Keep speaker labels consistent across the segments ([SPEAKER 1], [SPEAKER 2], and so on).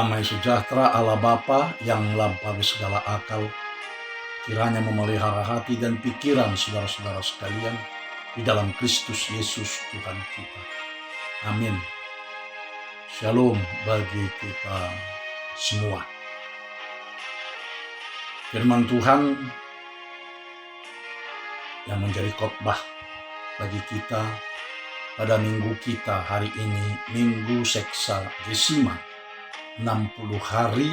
[SPEAKER 1] Damai sejahtera Allah Bapa yang melampaui segala akal, kiranya memelihara hati dan pikiran saudara-saudara sekalian di dalam Kristus Yesus Tuhan kita. Amin. Shalom bagi kita semua. Firman Tuhan yang menjadi khotbah bagi kita pada minggu kita hari ini, Minggu Seksagesima, 60 hari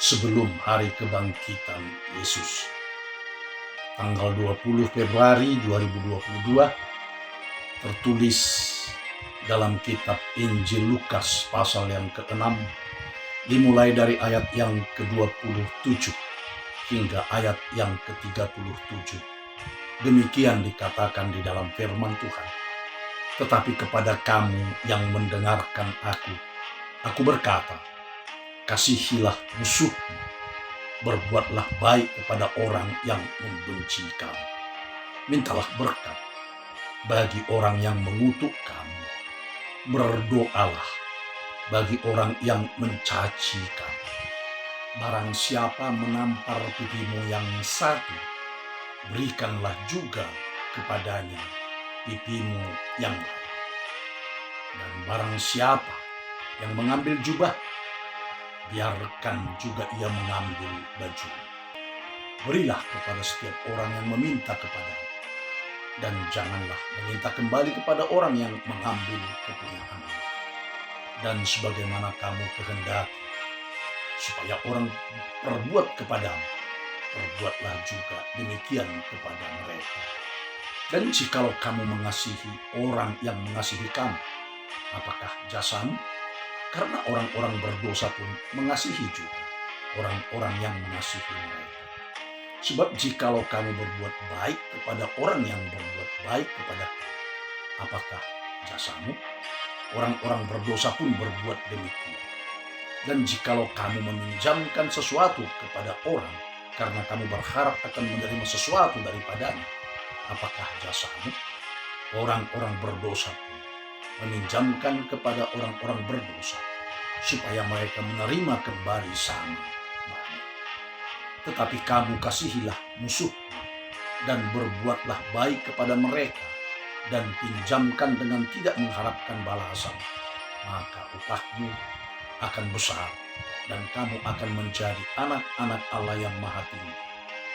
[SPEAKER 1] sebelum hari kebangkitan Yesus. Tanggal 20 Februari 2022 tertulis dalam kitab Injil Lukas pasal yang ke-6, dimulai dari ayat yang ke-27 hingga ayat yang ke-37. Demikian dikatakan di dalam firman Tuhan. Tetapi kepada kamu yang mendengarkan aku berkata, kasihilah musuhmu, berbuatlah baik kepada orang yang membenci kamu. Mintalah berkat bagi orang yang mengutuk kamu. Berdoalah bagi orang yang mencaci kamu. Barang siapa menampar pipimu yang satu, berikanlah juga kepadanya pipimu yang lain. Dan barang siapa yang mengambil jubah, biarkan juga ia mengambil baju. Berilah kepada setiap orang yang meminta kepadamu, dan janganlah meminta kembali kepada orang yang mengambil kepunyaanmu. Dan sebagaimana kamu kehendaki supaya orang perbuat kepadamu, perbuatlah juga demikian kepada mereka. Dan jikalau kamu mengasihi orang yang mengasihi kamu, apakah jasamu? Karena orang-orang berdosa pun mengasihi juga orang-orang yang mengasihi mereka. Sebab jikalau kamu berbuat baik kepada orang yang berbuat baik kepada kamu, apakah jasamu? Orang-orang berdosa pun berbuat demikian. Dan jikalau kamu meminjamkan sesuatu kepada orang karena kamu berharap akan menerima sesuatu daripadanya, apakah jasamu? Orang-orang berdosa pun meminjamkan kepada orang-orang berdosa supaya mereka menerima kembali sama banyak. Tetapi kamu kasihilah musuhmu dan berbuatlah baik kepada mereka dan pinjamkan dengan tidak mengharapkan balasan, maka upahmu akan besar dan kamu akan menjadi anak-anak Allah yang Maha Tinggi.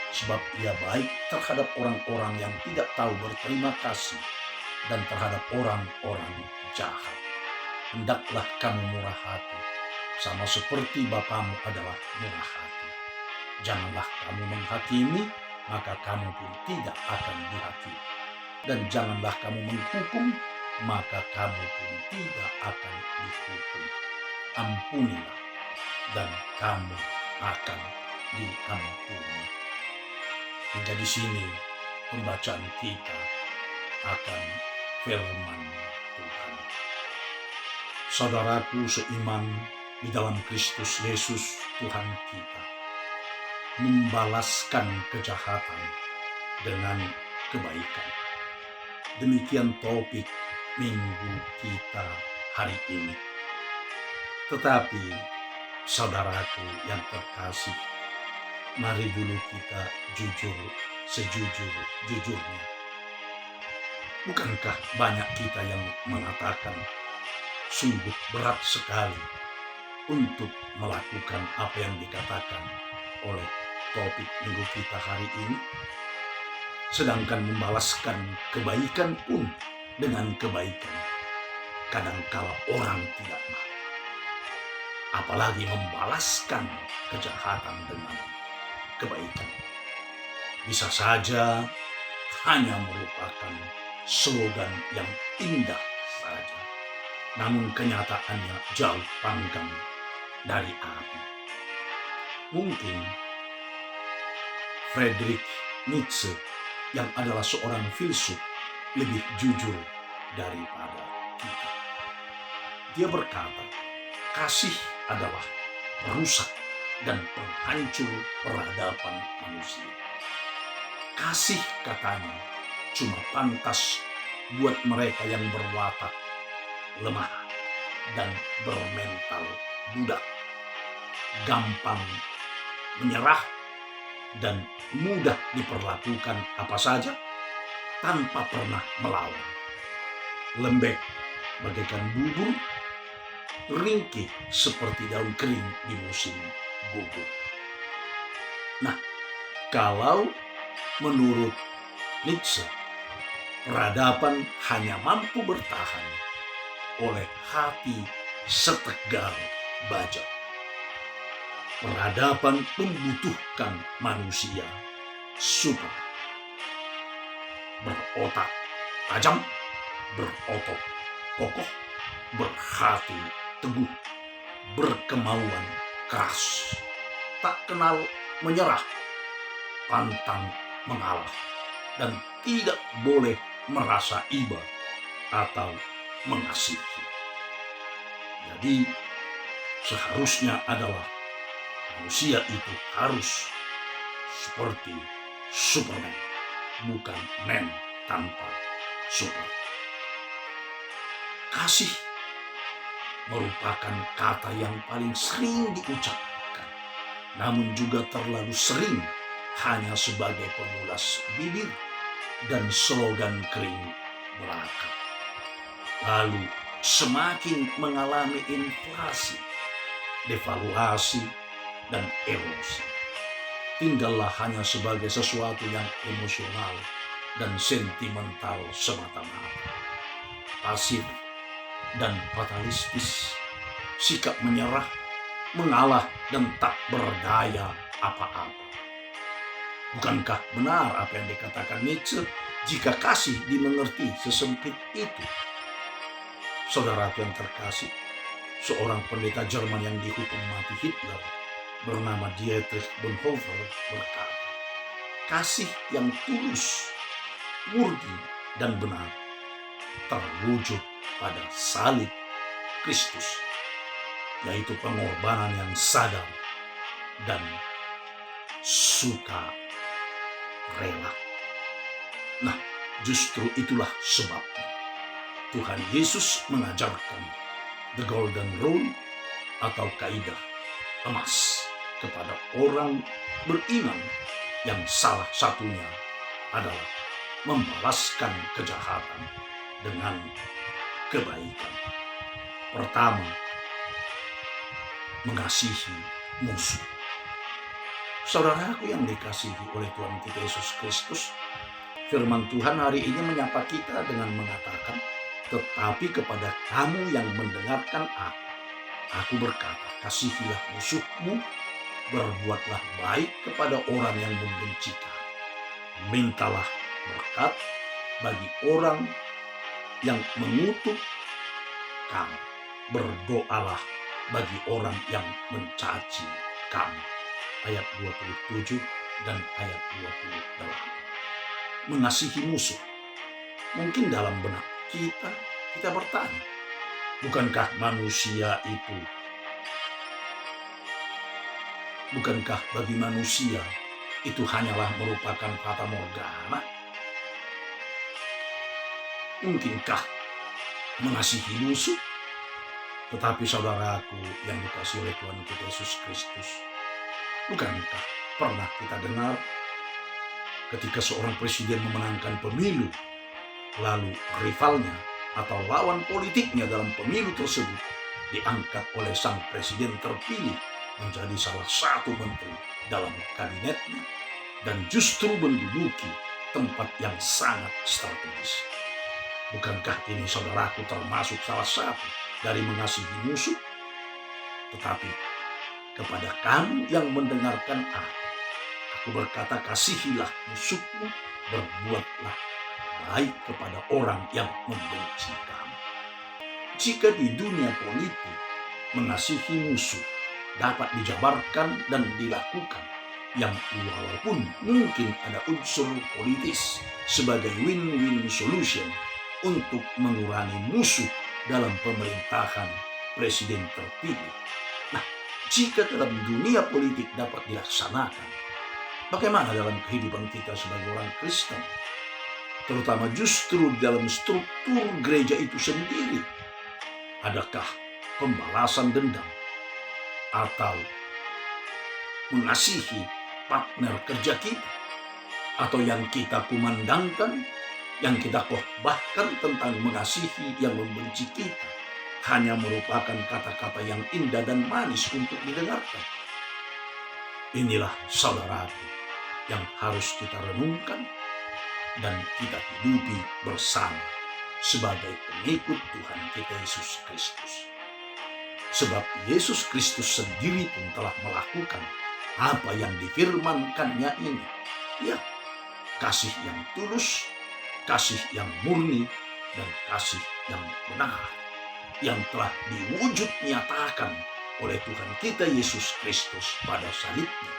[SPEAKER 1] Sebab ia baik terhadap orang-orang yang tidak tahu berterima kasih dan terhadap orang-orang jahat. Hendaklah kamu murah hati, sama seperti Bapamu adalah murah hati. Janganlah kamu menghakimi, maka kamu pun tidak akan dihakimi. Dan janganlah kamu menghukum, maka kamu pun tidak akan dihukum. Ampunilah, dan kamu akan diampuni. Hingga di sini pembacaan kita akan firman Tuhan. Saudaraku seiman di dalam Kristus Yesus Tuhan kita, membalaskan kejahatan dengan kebaikan. Demikian topik minggu kita hari ini. Tetapi saudaraku yang terkasih, mari dulu kita jujur sejujur-jujurnya. Bukankah banyak kita yang mengatakan sungguh berat sekali untuk melakukan apa yang dikatakan oleh topik minggu kita hari ini? Sedangkan membalaskan kebaikan pun dengan kebaikan, kadangkala orang tidak mau. Apalagi membalaskan kejahatan dengan kebaikan. Bisa saja hanya merupakan slogan yang indah saja, namun kenyataannya jauh panggang dari api. Mungkin Friedrich Nietzsche yang adalah seorang filsuf lebih jujur daripada kita. Dia berkata, kasih adalah perusak dan penghancur peradaban manusia. Kasih, katanya, cuma pantas buat mereka yang berwatak lemah dan bermental budak gampang menyerah dan mudah diperlakukan apa saja tanpa pernah melawan. Lembek bagaikan bubur, ringkih seperti daun kering di musim gugur. Nah, kalau menurut Nietzsche, peradaban hanya mampu bertahan oleh hati setegar baja. Peradaban membutuhkan manusia super, berotak tajam, berotot kokoh, berhati teguh, berkemauan keras, tak kenal menyerah, pantang mengalah, dan tidak boleh merasa iba atau mengasihi. Jadi seharusnya adalah manusia itu harus seperti Superman, bukan man tanpa super. Kasih merupakan kata yang paling sering diucapkan, namun juga terlalu sering hanya sebagai pemulas bibir dan slogan kering belaka. Lalu semakin mengalami inflasi, devaluasi, dan erosi. Tinggallah hanya sebagai sesuatu yang emosional dan sentimental semata-mata. Pasif dan fatalistis, sikap menyerah, mengalah, dan tak berdaya apa-apa. Bukankah benar apa yang dikatakan Nietzsche, jika kasih dimengerti sesempit itu? Saudaraku yang terkasih, seorang pendeta Jerman yang dihukum mati Hitler bernama Dietrich Bonhoeffer berkata, kasih yang tulus, murni, dan benar terwujud pada salib Kristus, yaitu pengorbanan yang sadar dan suka rela. Nah, justru itulah sebabnya Tuhan Yesus mengajarkan the golden rule atau kaidah emas kepada orang beriman, yang salah satunya adalah membalaskan kejahatan dengan kebaikan. Pertama, mengasihi musuh. Saudaraku yang dikasihi oleh Tuhan kita Yesus Kristus, firman Tuhan hari ini menyapa kita dengan mengatakan, tetapi kepada kamu yang mendengarkan aku berkata, kasihilah musuhmu, berbuatlah baik kepada orang yang membenci kamu, mintalah berkat bagi orang yang mengutuk kamu, berdoalah bagi orang yang mencaci kamu. Ayat 27 dan ayat 28. Mengasihi musuh. Mungkin dalam benak kita bertanya, bukankah bagi manusia itu hanyalah merupakan fata morgana? Mungkinkah mengasihi musuh? Tetapi saudaraku yang dikasihi oleh Tuhan kita Yesus Kristus, bukankah pernah kita dengar ketika seorang presiden memenangkan pemilu, lalu rivalnya atau lawan politiknya dalam pemilu tersebut diangkat oleh sang presiden terpilih menjadi salah satu menteri dalam kabinetnya dan justru menduduki tempat yang sangat strategis? Bukankah ini saudaraku termasuk salah satu dari mengasihi musuh? Tetapi kepada kamu yang mendengarkan aku berkata, kasihilah musuhmu, berbuatlah baik kepada orang yang membenci kamu. Jika di dunia politik mengasihi musuh dapat dijabarkan dan dilakukan, yang walaupun mungkin ada unsur politis sebagai win-win solution untuk mengurangi musuh dalam pemerintahan presiden terpilih. Nah, jika dalam dunia politik dapat dilaksanakan, bagaimana dalam kehidupan kita sebagai orang Kristen? Terutama justru dalam struktur gereja itu sendiri. Adakah pembalasan dendam atau mengasihi partner kerja kita, atau yang kita kumandangkan, yang kita khotbahkan tentang mengasihi yang membenci kita, hanya merupakan kata-kata yang indah dan manis untuk didengarkan. Inilah saudaraku yang harus kita renungkan dan kita hidupi bersama sebagai pengikut Tuhan kita Yesus Kristus. Sebab Yesus Kristus sendiri pun telah melakukan apa yang difirmankannya ini. Ya, kasih yang tulus, kasih yang murni, dan kasih yang benar, yang telah diwujud nyatakan oleh Tuhan kita Yesus Kristus pada salibnya.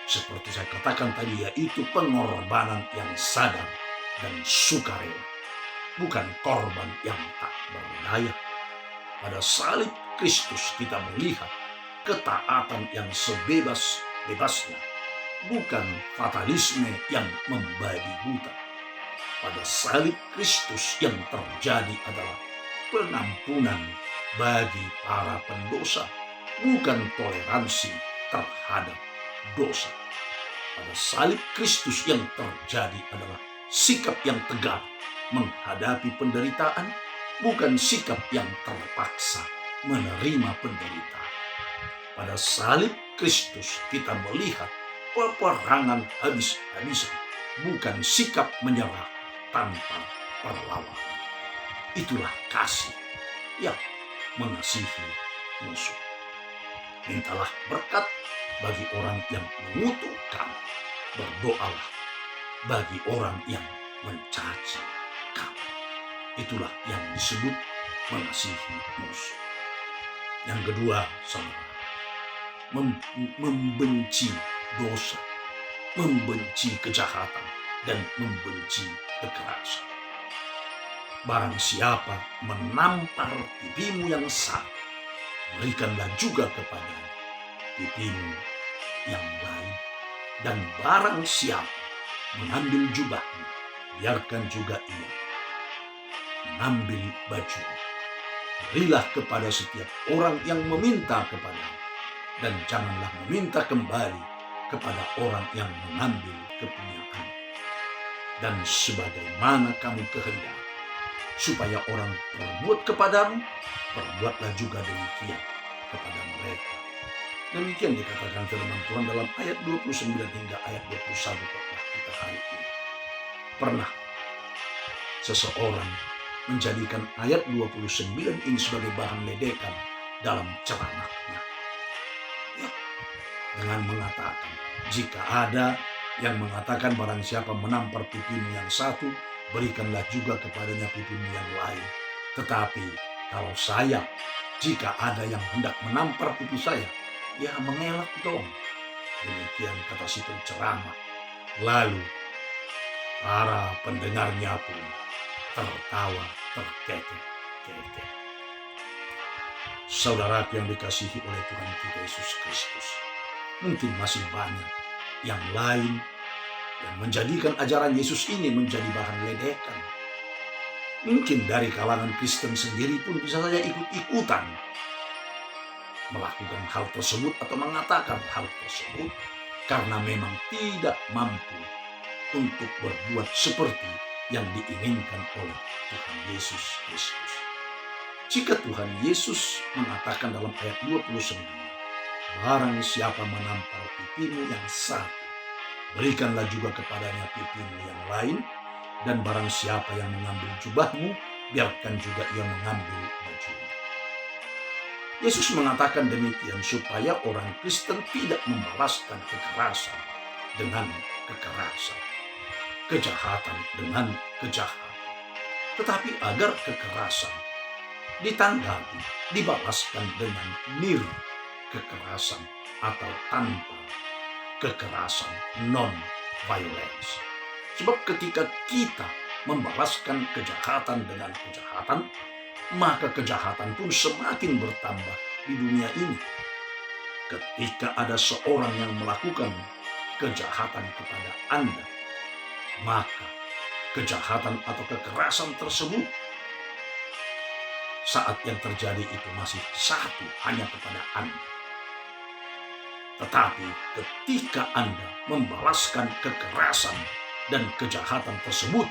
[SPEAKER 1] Seperti saya katakan tadi, yaitu pengorbanan yang sadar dan sukarela, bukan korban yang tak berdaya. Pada salib Kristus kita melihat ketaatan yang sebebas-bebasnya, bukan fatalisme yang membabi buta. Pada salib Kristus yang terjadi adalah pengampunan bagi para pendosa, bukan toleransi terhadap dosa. Pada salib Kristus yang terjadi adalah sikap yang tegar menghadapi penderitaan, bukan sikap yang terpaksa menerima penderitaan. Pada salib Kristus kita melihat peperangan habis-habisan, bukan sikap menyerah tanpa perlawanan. Itulah kasih yang mengasihi musuh. Mintalah berkat bagi orang yang mengutuk kamu. Berdoalah bagi orang yang mencaci kamu. Itulah yang disebut mengasihi musuh. Yang kedua, saudara, membenci dosa, membenci kejahatan, dan membenci kekerasan. Barang siapa menampar pipimu yang satu, berikanlah juga kepadanya pipimu yang lain. Dan barang siapa mengambil jubahmu, biarkan juga ia mengambil baju. Berilah kepada setiap orang yang meminta kepadamu, dan janganlah meminta kembali kepada orang yang mengambil kepunyaan. Dan sebagaimana kamu kehendaki supaya orang perbuat kepadamu, perbuatlah juga demikian kepada mereka. Demikian dikatakan firman Tuhan dalam ayat 29 hingga ayat 21 kita hari ini. Pernah seseorang menjadikan ayat 29 ini sebagai bahan ledekan dalam ceramahnya. Ya, dengan mengatakan, jika ada yang mengatakan barang siapa menampar pipimu yang satu, berikanlah juga kepadanya pipimu yang lain. Tetapi kalau saya, jika ada yang hendak menampar pipi saya, ya mengelak dong. Demikian kata si penceramah. Lalu para pendengarnya pun tertawa terkekeh-kekeh. Saudaraku yang dikasihi oleh Tuhan kita Yesus Kristus, mungkin masih banyak yang lain yang menjadikan ajaran Yesus ini menjadi bahan ledekan. Mungkin dari kalangan Kristen sendiri pun bisa saja ikut-ikutan melakukan hal tersebut atau mengatakan hal tersebut karena memang tidak mampu untuk berbuat seperti yang diinginkan oleh Tuhan Yesus Kristus. Jika Tuhan Yesus mengatakan dalam ayat 29, barang siapa menampar pipimu yang satu, berikanlah juga kepadanya pipimu yang lain, dan barang siapa yang mengambil jubahmu, biarkan juga ia mengambil bajumu. Yesus mengatakan demikian supaya orang Kristen tidak membalaskan kekerasan dengan kekerasan, kejahatan dengan kejahatan, tetapi agar kekerasan ditanggapi, dibalaskan dengan kekerasan atau tanpa kekerasan, non-violence. Sebab ketika kita membalaskan kejahatan dengan kejahatan, maka kejahatan pun semakin bertambah di dunia ini. Ketika ada seorang yang melakukan kejahatan kepada Anda, maka kejahatan atau kekerasan tersebut saat yang terjadi itu masih satu, hanya kepada Anda. Tetapi ketika Anda membalaskan kekerasan dan kejahatan tersebut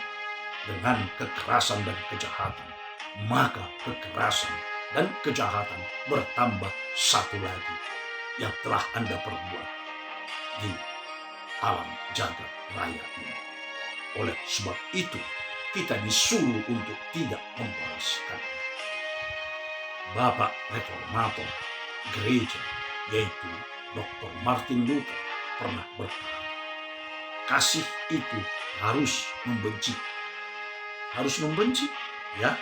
[SPEAKER 1] dengan kekerasan dan kejahatan, maka kekerasan dan kejahatan bertambah satu lagi yang telah Anda perbuat di alam jagat raya ini. Oleh sebab itu, kita disuruh untuk tidak membalaskan. Bapak Reformator Gereja, yaitu Dr. Martin Luther, pernah berkata, kasih itu harus membenci. Harus membenci? Ya.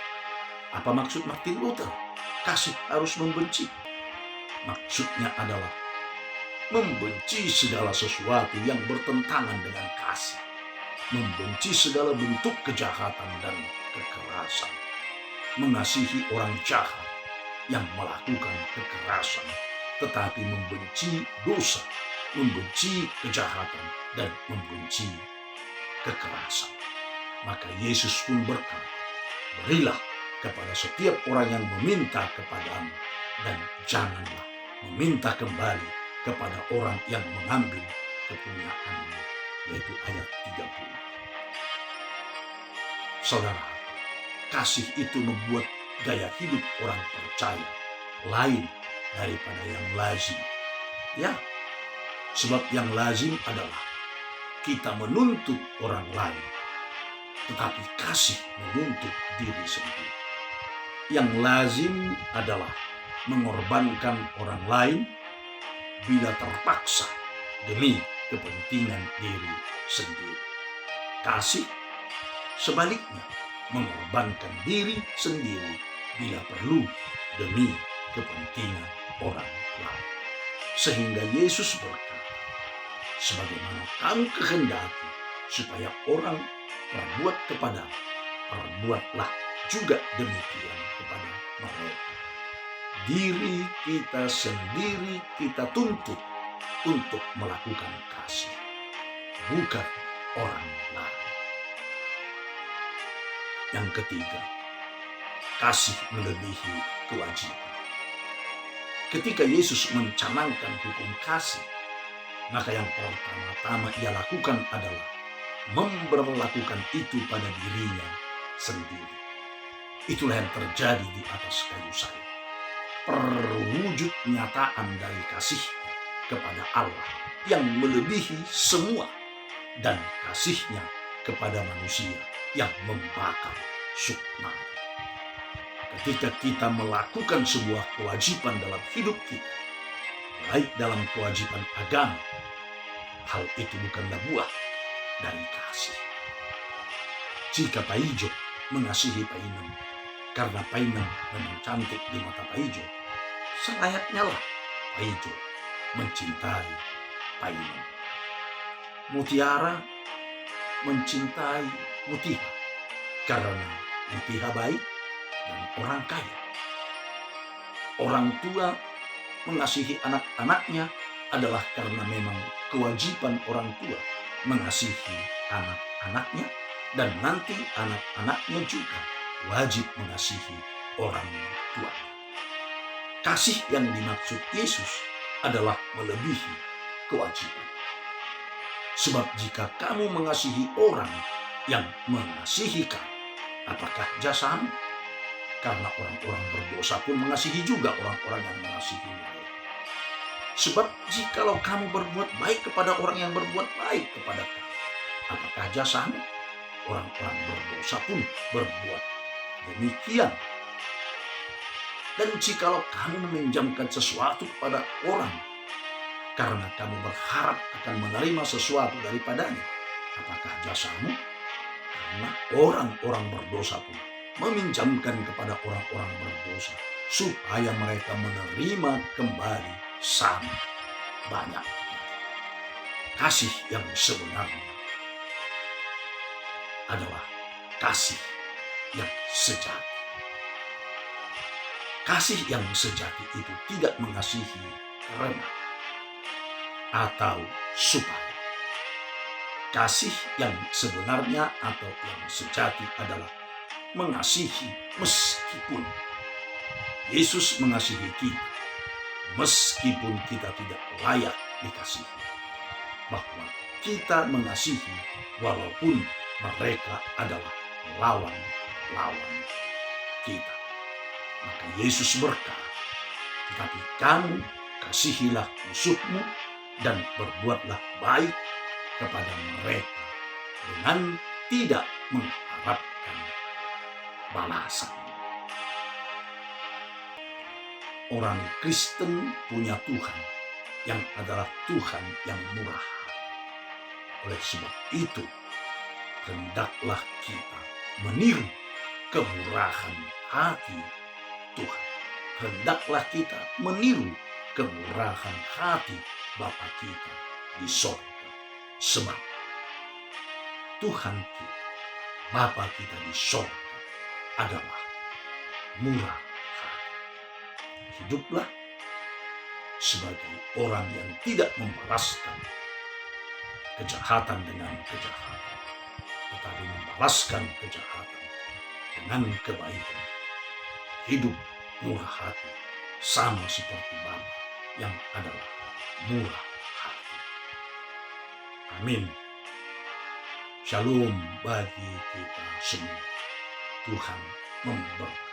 [SPEAKER 1] Apa maksud Martin Luther? Kasih harus membenci. Maksudnya adalah membenci segala sesuatu yang bertentangan dengan kasih. Membenci segala bentuk kejahatan dan kekerasan. Mengasihi orang jahat yang melakukan kekerasan, tetapi membenci dosa, membenci kejahatan, dan membenci kekerasan. Maka Yesus pun berkata, berilah kepada setiap orang yang meminta kepadamu, dan janganlah meminta kembali kepada orang yang mengambil kepunyaanmu. Yaitu ayat 30. Saudara, kasih itu membuat gaya hidup orang percaya lain daripada yang lazim. Ya, sebab yang lazim adalah kita menuntut orang lain, tetapi kasih menuntut diri sendiri. Yang lazim adalah mengorbankan orang lain bila terpaksa demi kepentingan diri sendiri. Kasih sebaliknya, mengorbankan diri sendiri bila perlu demi kepentingan orang lain. Sehingga Yesus berkata, sebagaimana kamu kehendaki supaya orang berbuat kepadamu, perbuatlah juga demikian kepada mereka. Diri kita sendiri kita tuntut untuk melakukan kasih, bukan orang lain. Yang ketiga, kasih melebihi kewajiban. Ketika Yesus mencanangkan hukum kasih, maka yang pertama-tama ia lakukan adalah memberlakukan itu pada dirinya sendiri. Itulah yang terjadi di atas kayu salib. Perwujud nyataan dari kasihnya kepada Allah yang melebihi semua, dan kasihnya kepada manusia yang membakar sukma. Ketika kita melakukan sebuah kewajiban dalam hidup kita, baik dalam kewajiban agama, hal itu bukanlah buah dari kasih. Jika Paijo mengasihi Painem karena Painem memang cantik di mata Paijo, selayaknya lah Paijo mencintai Painem. Mutiara mencintai Mutiha karena Mutiha baik dan orang kaya. Orang tua mengasihi anak-anaknya adalah karena memang kewajiban orang tua mengasihi anak-anaknya, dan nanti anak-anaknya juga wajib mengasihi orang tua. Kasih yang dimaksud Yesus adalah melebihi kewajiban. Sebab jika kamu mengasihi orang yang mengasihi kamu, apakah jasamu? Karena orang-orang berdosa pun mengasihi juga orang-orang yang mengasihi mereka. Sebab jikalau kamu berbuat baik kepada orang yang berbuat baik kepada kamu, apakah jasamu? Orang-orang berdosa pun berbuat demikian. Dan jikalau kamu meminjamkan sesuatu kepada orang karena kamu berharap akan menerima sesuatu daripadanya, apakah jasamu? Karena orang-orang berdosa pun meminjamkan kepada orang-orang berdosa supaya mereka menerima kembali sama banyak. Kasih yang sebenarnya adalah kasih yang sejati. Kasih yang sejati itu tidak mengasihi karena atau supaya. Kasih yang sebenarnya atau yang sejati adalah mengasihi meskipun. Yesus mengasihi kita meskipun kita tidak layak dikasihi, bahwa kita mengasihi walaupun mereka adalah lawan-lawan kita. Maka Yesus berkata, tetapi kamu kasihilah musuhmu dan berbuatlah baik kepada mereka dengan tidak mengharapkan balasan. Orang Kristen punya Tuhan yang adalah Tuhan yang murah hati. Oleh sebab itu, hendaklah kita meniru kemurahan hati Tuhan. Hendaklah kita meniru kemurahan hati Bapa kita di sorga. Sebab Tuhan kita, Bapa kita di sorga adalah murah hati. Hiduplah sebagai orang yang tidak membalaskan kejahatan dengan kejahatan, tetapi membalaskan kejahatan dengan kebaikan. Hidup murah hati sama seperti Bapa yang adalah murah hati. Amin. Shalom bagi kita semua. Tuhan memberkati.